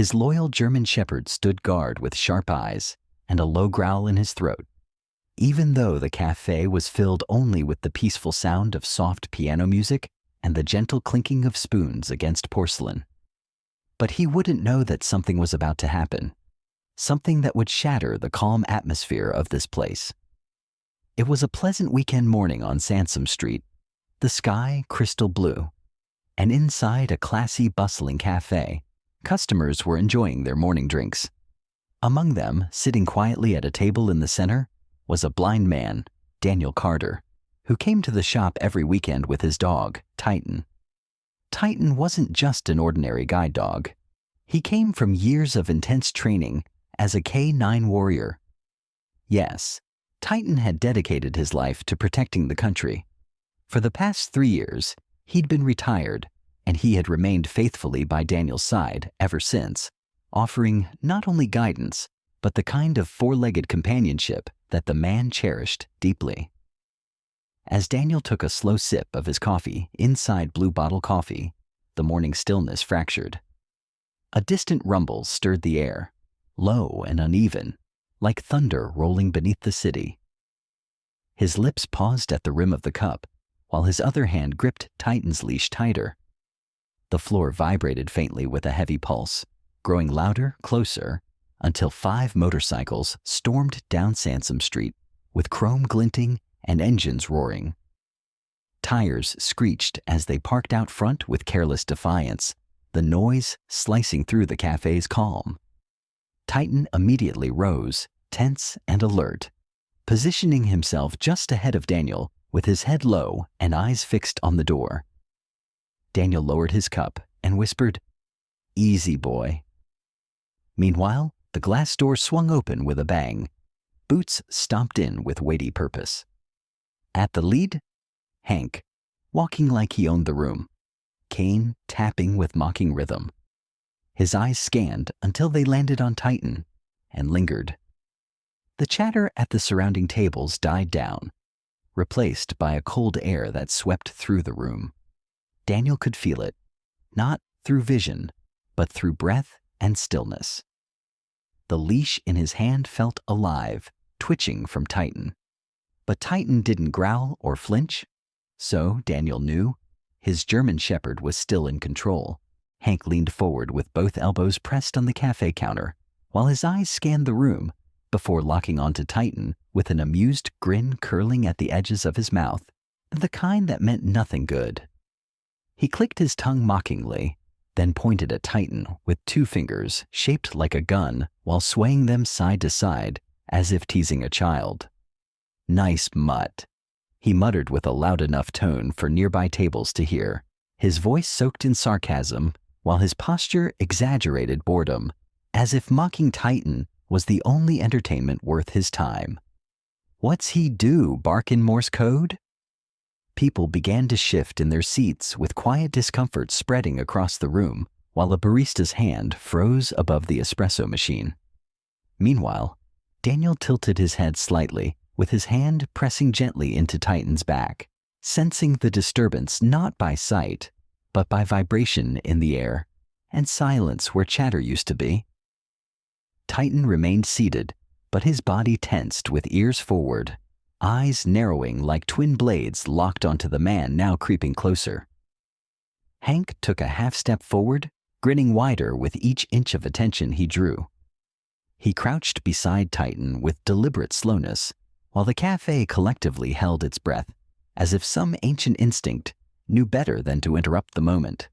His loyal German shepherd stood guard with sharp eyes and a low growl in his throat, even though the café was filled only with the peaceful sound of soft piano music and the gentle clinking of spoons against porcelain. But he wouldn't know that something was about to happen, something that would shatter the calm atmosphere of this place. It was a pleasant weekend morning on Sansom Street, the sky crystal blue, and inside a classy, bustling café, customers were enjoying their morning drinks. Among them, sitting quietly at a table in the center, was a blind man, Daniel Carter, who came to the shop every weekend with his dog, Titan. Titan wasn't just an ordinary guide dog. He came from years of intense training as a K-9 warrior. Yes, Titan had dedicated his life to protecting the country. For the past 3 years, he'd been retired, and he had remained faithfully by Daniel's side ever since, offering not only guidance, but the kind of four-legged companionship that the man cherished deeply. As Daniel took a slow sip of his coffee inside Blue Bottle Coffee, the morning stillness fractured. A distant rumble stirred the air, low and uneven, like thunder rolling beneath the city. His lips paused at the rim of the cup, while his other hand gripped Titan's leash tighter. The floor vibrated faintly with a heavy pulse, growing louder, closer, until 5 motorcycles stormed down Sansom Street, with chrome glinting and engines roaring. Tires screeched as they parked out front with careless defiance, the noise slicing through the cafe's calm. Titan immediately rose, tense and alert, positioning himself just ahead of Daniel with his head low and eyes fixed on the door. Daniel lowered his cup and whispered, "Easy, boy." Meanwhile, the glass door swung open with a bang. Boots stomped in with weighty purpose. At the lead, Hank, walking like he owned the room, cane tapping with mocking rhythm. His eyes scanned until they landed on Titan and lingered. The chatter at the surrounding tables died down, replaced by a cold air that swept through the room. Daniel could feel it, not through vision, but through breath and stillness. The leash in his hand felt alive, twitching from Titan. But Titan didn't growl or flinch, so Daniel knew his German shepherd was still in control. Hank leaned forward with both elbows pressed on the cafe counter, while his eyes scanned the room before locking onto Titan with an amused grin curling at the edges of his mouth, the kind that meant nothing good. He clicked his tongue mockingly, then pointed at Titan with 2 fingers shaped like a gun while swaying them side to side as if teasing a child. "Nice mutt," he muttered with a loud enough tone for nearby tables to hear, his voice soaked in sarcasm while his posture exaggerated boredom, as if mocking Titan was the only entertainment worth his time. What's he do, bark in Morse code? People began to shift in their seats with quiet discomfort spreading across the room, while a barista's hand froze above the espresso machine. Meanwhile, Daniel tilted his head slightly, with his hand pressing gently into Titan's back, sensing the disturbance not by sight, but by vibration in the air, and silence where chatter used to be. Titan remained seated, but his body tensed with ears forward, eyes narrowing like twin blades locked onto the man now creeping closer. Hank took a half-step forward, grinning wider with each inch of attention he drew. He crouched beside Titan with deliberate slowness, while the cafe collectively held its breath, as if some ancient instinct knew better than to interrupt the moment.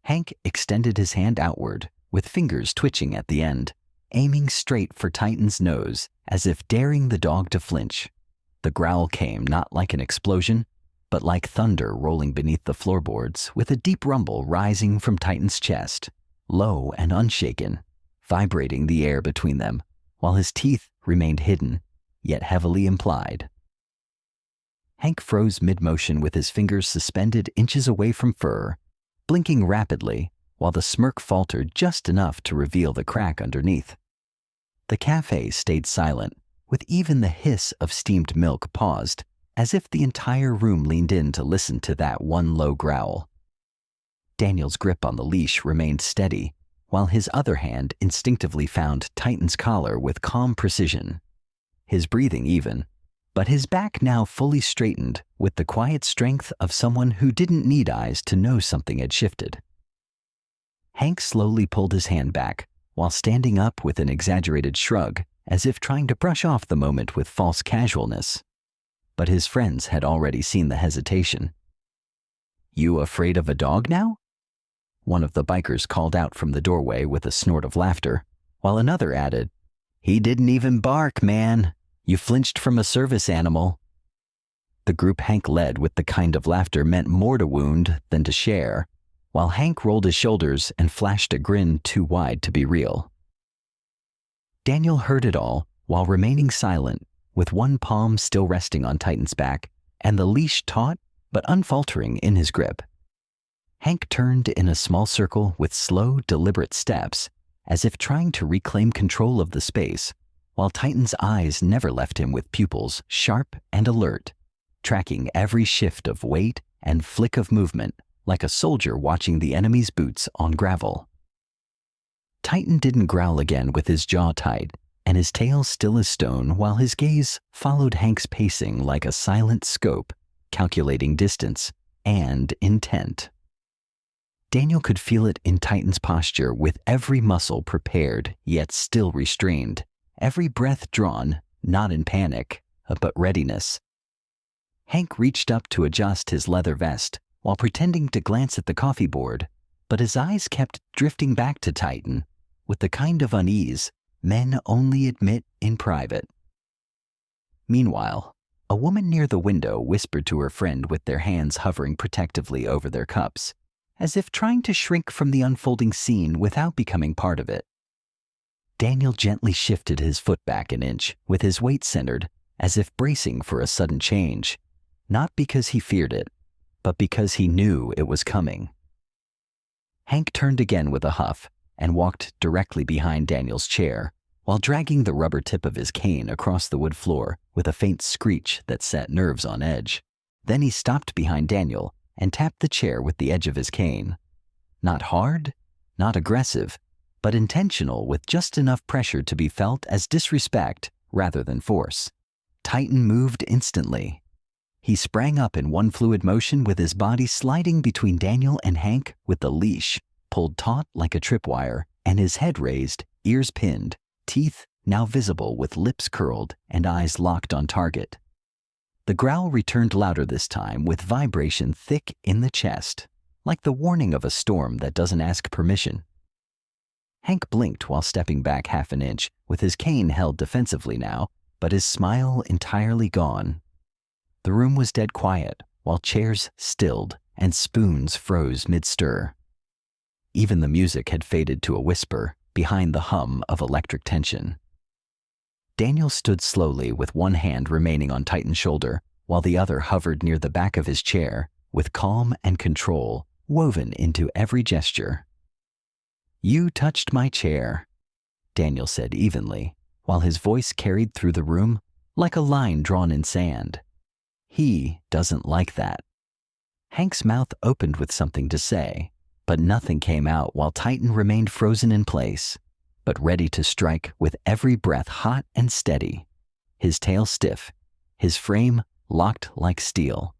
Hank extended his hand outward, with fingers twitching at the end, aiming straight for Titan's nose, as if daring the dog to flinch. The growl came not like an explosion, but like thunder rolling beneath the floorboards, with a deep rumble rising from Titan's chest, low and unshaken, vibrating the air between them, while his teeth remained hidden, yet heavily implied. Hank froze mid-motion with his fingers suspended inches away from fur, blinking rapidly, while the smirk faltered just enough to reveal the crack underneath. The cafe stayed silent, with even the hiss of steamed milk paused, as if the entire room leaned in to listen to that one low growl. Daniel's grip on the leash remained steady, while his other hand instinctively found Titan's collar with calm precision. His breathing even, but his back now fully straightened with the quiet strength of someone who didn't need eyes to know something had shifted. Hank slowly pulled his hand back while standing up with an exaggerated shrug, as if trying to brush off the moment with false casualness. But his friends had already seen the hesitation. "You afraid of a dog now?" One of the bikers called out from the doorway with a snort of laughter, while another added, "He didn't even bark, man. You flinched from a service animal." The group Hank led with the kind of laughter meant more to wound than to share, while Hank rolled his shoulders and flashed a grin too wide to be real. Daniel heard it all while remaining silent, with one palm still resting on Titan's back and the leash taut but unfaltering in his grip. Hank turned in a small circle with slow, deliberate steps, as if trying to reclaim control of the space, while Titan's eyes never left him with pupils sharp and alert, tracking every shift of weight and flick of movement like a soldier watching the enemy's boots on gravel. Titan didn't growl again with his jaw tight and his tail still as stone, while his gaze followed Hank's pacing like a silent scope, calculating distance and intent. Daniel could feel it in Titan's posture, with every muscle prepared yet still restrained, every breath drawn, not in panic, but readiness. Hank reached up to adjust his leather vest while pretending to glance at the coffee board, but his eyes kept drifting back to Titan with the kind of unease men only admit in private. Meanwhile, a woman near the window whispered to her friend with their hands hovering protectively over their cups, as if trying to shrink from the unfolding scene without becoming part of it. Daniel gently shifted his foot back an inch, with his weight centered, as if bracing for a sudden change, not because he feared it, but because he knew it was coming. Hank turned again with a huff and walked directly behind Daniel's chair, while dragging the rubber tip of his cane across the wood floor with a faint screech that set nerves on edge. Then he stopped behind Daniel and tapped the chair with the edge of his cane. Not hard, not aggressive, but intentional, with just enough pressure to be felt as disrespect rather than force. Titan moved instantly. He sprang up in one fluid motion, with his body sliding between Daniel and Hank with the leash pulled taut like a tripwire, and his head raised, ears pinned, teeth now visible with lips curled and eyes locked on target. The growl returned louder this time, with vibration thick in the chest, like the warning of a storm that doesn't ask permission. Hank blinked while stepping back half an inch, with his cane held defensively now, but his smile entirely gone. The room was dead quiet, while chairs stilled and spoons froze mid-stir. Even the music had faded to a whisper behind the hum of electric tension. Daniel stood slowly, with one hand remaining on Titan's shoulder, while the other hovered near the back of his chair, with calm and control woven into every gesture. "You touched my chair," Daniel said evenly, while his voice carried through the room like a line drawn in sand. "He doesn't like that." Hank's mouth opened with something to say, but nothing came out, while Titan remained frozen in place, but ready to strike with every breath, hot and steady, his tail stiff, his frame locked like steel.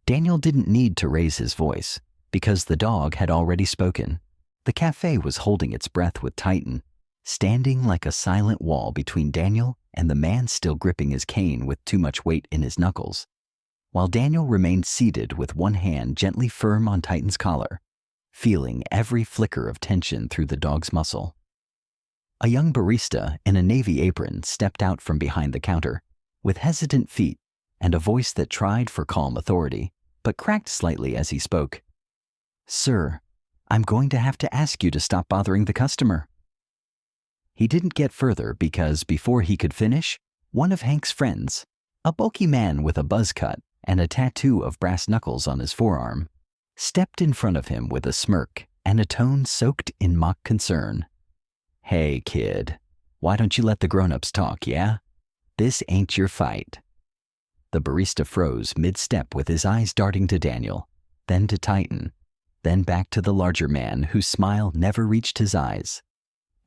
Daniel didn't need to raise his voice, because the dog had already spoken. The café was holding its breath with Titan, standing like a silent wall between Daniel and the man still gripping his cane with too much weight in his knuckles, while Daniel remained seated with one hand gently firm on Titan's collar, feeling every flicker of tension through the dog's muscle. A young barista in a navy apron stepped out from behind the counter, with hesitant feet and a voice that tried for calm authority, but cracked slightly as he spoke. "Sir, I'm going to have to ask you to stop bothering the customer." He didn't get further because before he could finish, one of Hank's friends, a bulky man with a buzz cut and a tattoo of brass knuckles on his forearm, stepped in front of him with a smirk and a tone soaked in mock concern. "Hey, kid, why don't you let the grown-ups talk, yeah? This ain't your fight." The barista froze mid-step, with his eyes darting to Daniel, then to Titan, then back to the larger man whose smile never reached his eyes.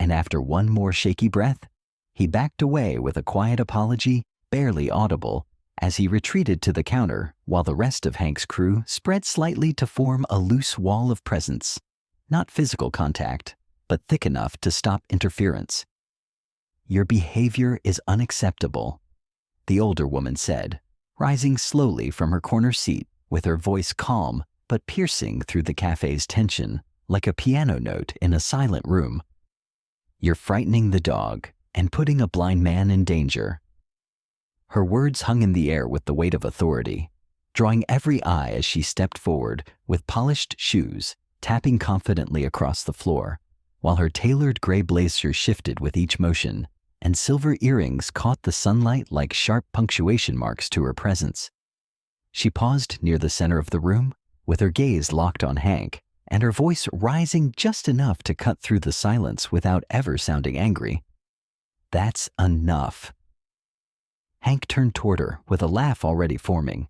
And after one more shaky breath, he backed away with a quiet apology, barely audible, as he retreated to the counter while the rest of Hank's crew spread slightly to form a loose wall of presence. Not physical contact, but thick enough to stop interference. "Your behavior is unacceptable," the older woman said, rising slowly from her corner seat with her voice calm but piercing through the cafe's tension like a piano note in a silent room. "You're frightening the dog and putting a blind man in danger." Her words hung in the air with the weight of authority, drawing every eye as she stepped forward with polished shoes, tapping confidently across the floor, while her tailored gray blazer shifted with each motion, and silver earrings caught the sunlight like sharp punctuation marks to her presence. She paused near the center of the room, with her gaze locked on Hank, and her voice rising just enough to cut through the silence without ever sounding angry. "That's enough." Hank turned toward her with a laugh already forming,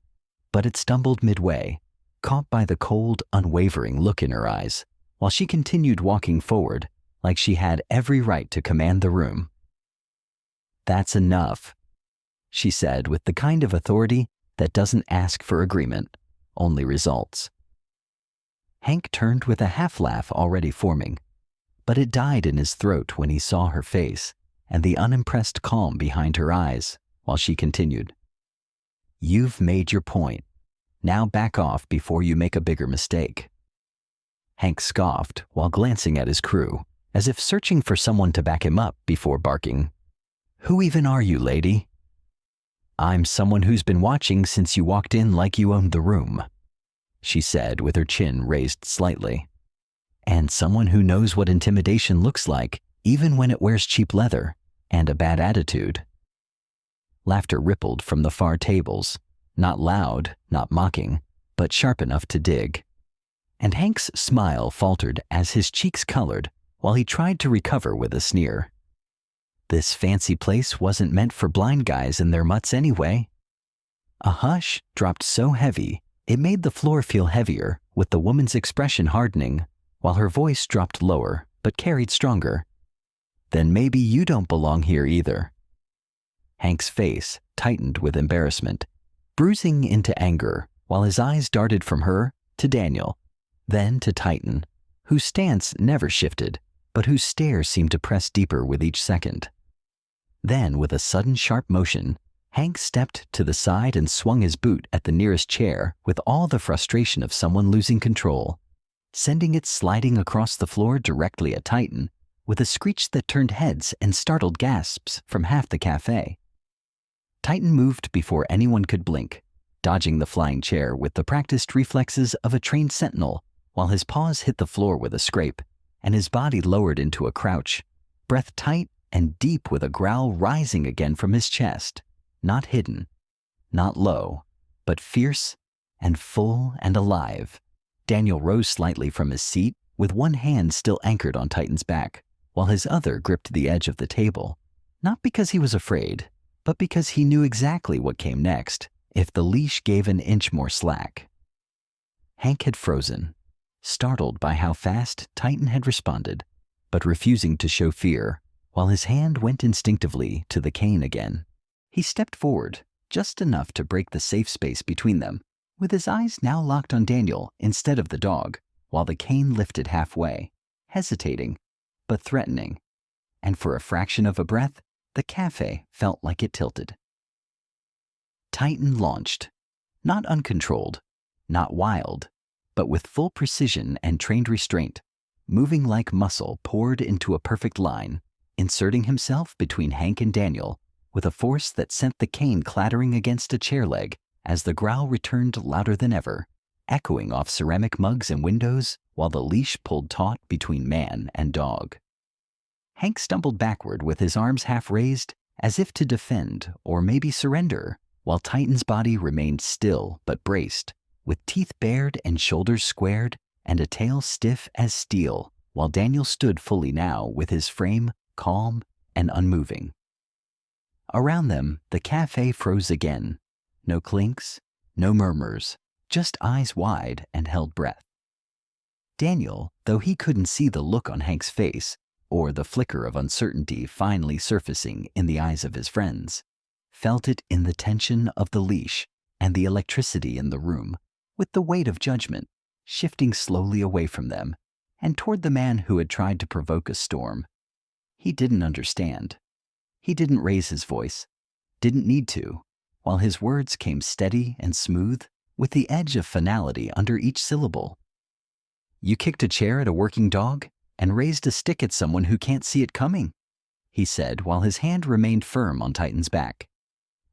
but it stumbled midway, caught by the cold, unwavering look in her eyes, while she continued walking forward like she had every right to command the room. "That's enough," she said with the kind of authority that doesn't ask for agreement, only results. Hank turned with a half-laugh already forming, but it died in his throat when he saw her face and the unimpressed calm behind her eyes while she continued. "You've made your point. Now back off before you make a bigger mistake." Hank scoffed while glancing at his crew, as if searching for someone to back him up before barking. "Who even are you, lady?" "I'm someone who's been watching since you walked in like you owned the room," she said with her chin raised slightly. "And someone who knows what intimidation looks like, even when it wears cheap leather and a bad attitude." Laughter rippled from the far tables, not loud, not mocking, but sharp enough to dig. And Hank's smile faltered as his cheeks colored while he tried to recover with a sneer. This fancy place wasn't meant for blind guys and their mutts anyway. A hush dropped so heavy it made the floor feel heavier, with the woman's expression hardening, while her voice dropped lower but carried stronger. "Then maybe you don't belong here either." Hank's face tightened with embarrassment, bruising into anger, while his eyes darted from her to Daniel, then to Titan, whose stance never shifted, but whose stare seemed to press deeper with each second. Then, with a sudden sharp motion, Hank stepped to the side and swung his boot at the nearest chair with all the frustration of someone losing control, sending it sliding across the floor directly at Titan, with a screech that turned heads and startled gasps from half the cafe. Titan moved before anyone could blink, dodging the flying chair with the practiced reflexes of a trained sentinel, while his paws hit the floor with a scrape, and his body lowered into a crouch, breath tight and deep with a growl rising again from his chest, not hidden, not low, but fierce and full and alive. Daniel rose slightly from his seat, with one hand still anchored on Titan's back, while his other gripped the edge of the table, not because he was afraid, but because he knew exactly what came next if the leash gave an inch more slack. Hank had frozen, startled by how fast Titan had responded, but refusing to show fear, while his hand went instinctively to the cane again. He stepped forward, just enough to break the safe space between them, with his eyes now locked on Daniel instead of the dog, while the cane lifted halfway, hesitating, but threatening, and for a fraction of a breath, the cafe felt like it tilted. Titan launched, not uncontrolled, not wild, but with full precision and trained restraint, moving like muscle poured into a perfect line, inserting himself between Hank and Daniel with a force that sent the cane clattering against a chair leg as the growl returned louder than ever, echoing off ceramic mugs and windows while the leash pulled taut between man and dog. Hank stumbled backward with his arms half raised as if to defend or maybe surrender, while Titan's body remained still but braced, with teeth bared and shoulders squared and a tail stiff as steel, while Daniel stood fully now with his frame calm and unmoving. Around them, the cafe froze again. No clinks, no murmurs, just eyes wide and held breath. Daniel, though he couldn't see the look on Hank's face or the flicker of uncertainty finally surfacing in the eyes of his friends, felt it in the tension of the leash and the electricity in the room, with the weight of judgment shifting slowly away from them and toward the man who had tried to provoke a storm. He didn't understand. He didn't raise his voice, didn't need to, while his words came steady and smooth with the edge of finality under each syllable. "You kicked a chair at a working dog and raised a stick at someone who can't see it coming," he said while his hand remained firm on Titan's back.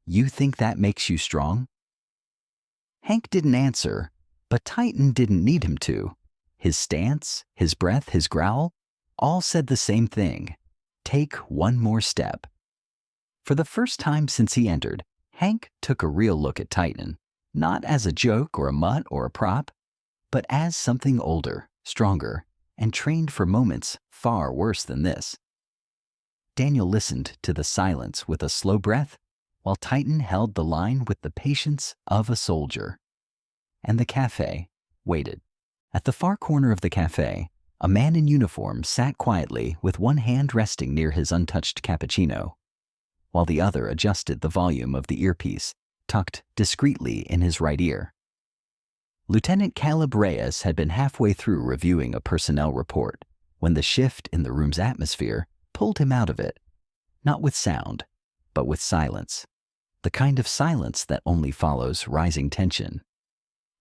"You think that makes you strong?" Hank didn't answer, but Titan didn't need him to. His stance, his breath, his growl, all said the same thing. Take one more step. For the first time since he entered, Hank took a real look at Titan, not as a joke or a mutt or a prop, but as something older, stronger, and trained for moments far worse than this. Daniel listened to the silence with a slow breath, while Titan held the line with the patience of a soldier. And the café waited. At the far corner of the café, a man in uniform sat quietly with one hand resting near his untouched cappuccino, while the other adjusted the volume of the earpiece tucked discreetly in his right ear. Lieutenant Caleb Reyes had been halfway through reviewing a personnel report when the shift in the room's atmosphere pulled him out of it, not with sound, but with silence, the kind of silence that only follows rising tension.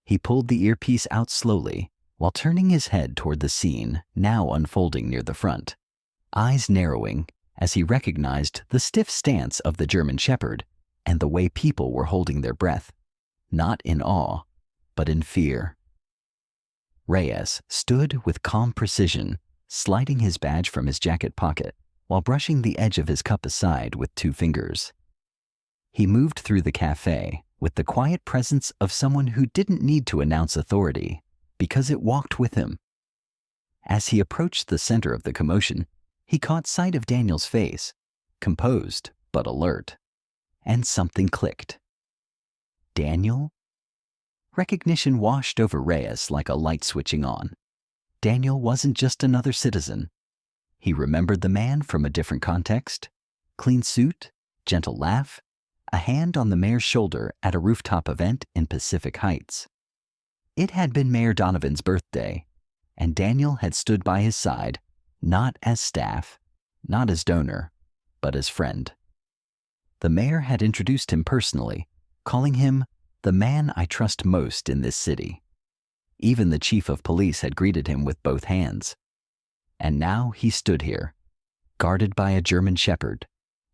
He pulled the earpiece out slowly while turning his head toward the scene now unfolding near the front, eyes narrowing as he recognized the stiff stance of the German Shepherd and the way people were holding their breath, not in awe, but in fear. Reyes stood with calm precision, sliding his badge from his jacket pocket while brushing the edge of his cup aside with 2 fingers. He moved through the café with the quiet presence of someone who didn't need to announce authority because it walked with him. As he approached the center of the commotion, he caught sight of Daniel's face, composed but alert, and something clicked. Daniel? Recognition washed over Reyes like a light switching on. Daniel wasn't just another citizen. He remembered the man from a different context: clean suit, gentle laugh, a hand on the mayor's shoulder at a rooftop event in Pacific Heights. It had been Mayor Donovan's birthday, and Daniel had stood by his side, not as staff, not as donor, but as friend. The mayor had introduced him personally, calling him the man I trust most in this city. Even the chief of police had greeted him with both hands. And now he stood here, guarded by a German Shepherd,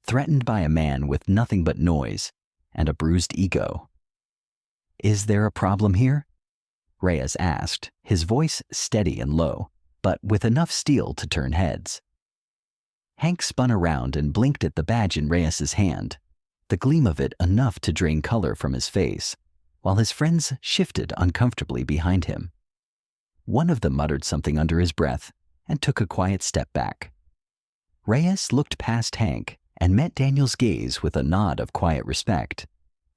threatened by a man with nothing but noise and a bruised ego. "Is there a problem here?" Reyes asked, his voice steady and low, but with enough steel to turn heads. Hank spun around and blinked at the badge in Reyes's hand, the gleam of it enough to drain color from his face, while his friends shifted uncomfortably behind him. One of them muttered something under his breath and took a quiet step back. Reyes looked past Hank and met Daniel's gaze with a nod of quiet respect,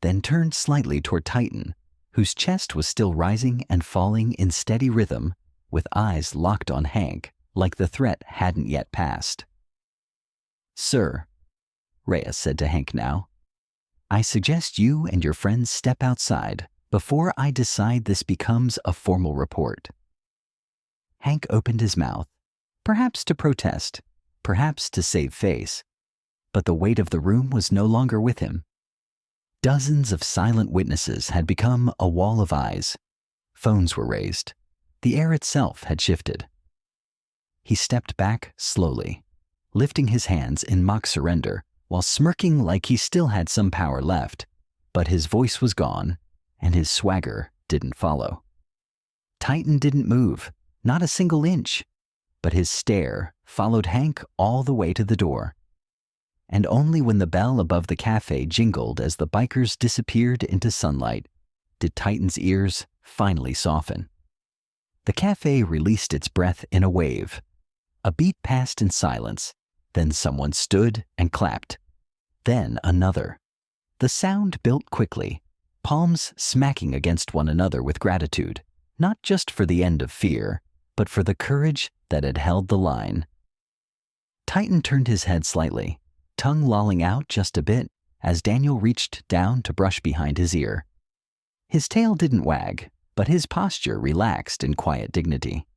then turned slightly toward Titan, whose chest was still rising and falling in steady rhythm, with eyes locked on Hank like the threat hadn't yet passed. "Sir," Reyes said to Hank now, "I suggest you and your friends step outside before I decide this becomes a formal report." Hank opened his mouth, perhaps to protest, perhaps to save face, but the weight of the room was no longer with him. Dozens of silent witnesses had become a wall of eyes. Phones were raised. The air itself had shifted. He stepped back slowly, lifting his hands in mock surrender while smirking like he still had some power left, but his voice was gone and his swagger didn't follow. Titan didn't move, not a single inch, but his stare followed Hank all the way to the door. And only when the bell above the cafe jingled as the bikers disappeared into sunlight did Titan's ears finally soften. The cafe released its breath in a wave. A beat passed in silence, then someone stood and clapped. Then another. The sound built quickly, palms smacking against one another with gratitude, not just for the end of fear, but for the courage that had held the line. Titan turned his head slightly, tongue lolling out just a bit as Daniel reached down to brush behind his ear. His tail didn't wag, but his posture relaxed in quiet dignity.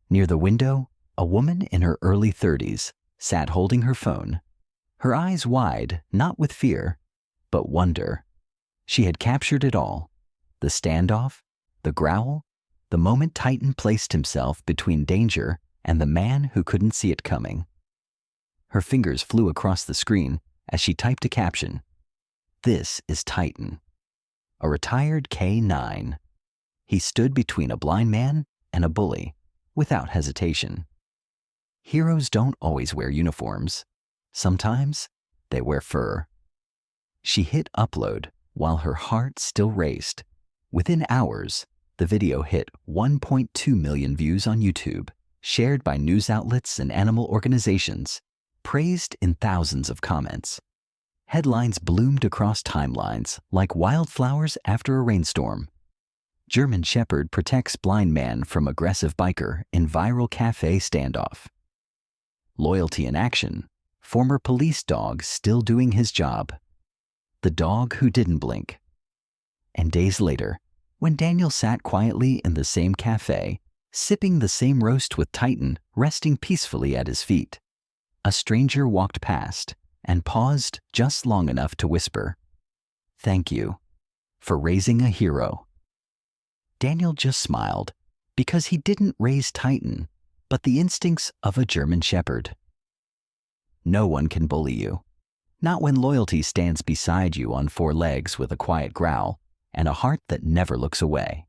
Near the window, a woman in her early 30s sat holding her phone, her eyes wide, not with fear, but wonder. She had captured it all: the standoff, the growl, the moment Titan placed himself between danger and the man who couldn't see it coming. Her fingers flew across the screen as she typed a caption. "This is Titan, a retired K9. He stood between a blind man and a bully, without hesitation. Heroes don't always wear uniforms. Sometimes they wear fur." She hit upload while her heart still raced. Within hours, the video hit 1.2 million views on YouTube, shared by news outlets and animal organizations, praised in thousands of comments. Headlines bloomed across timelines like wildflowers after a rainstorm. German Shepherd protects blind man from aggressive biker in viral café standoff. Loyalty in action, former police dog still doing his job. The dog who didn't blink. And days later, when Daniel sat quietly in the same cafe, sipping the same roast with Titan resting peacefully at his feet, a stranger walked past and paused just long enough to whisper, "Thank you for raising a hero." Daniel just smiled, because he didn't raise Titan, but the instincts of a German Shepherd. No one can bully you, not when loyalty stands beside you on four legs with a quiet growl and a heart that never looks away.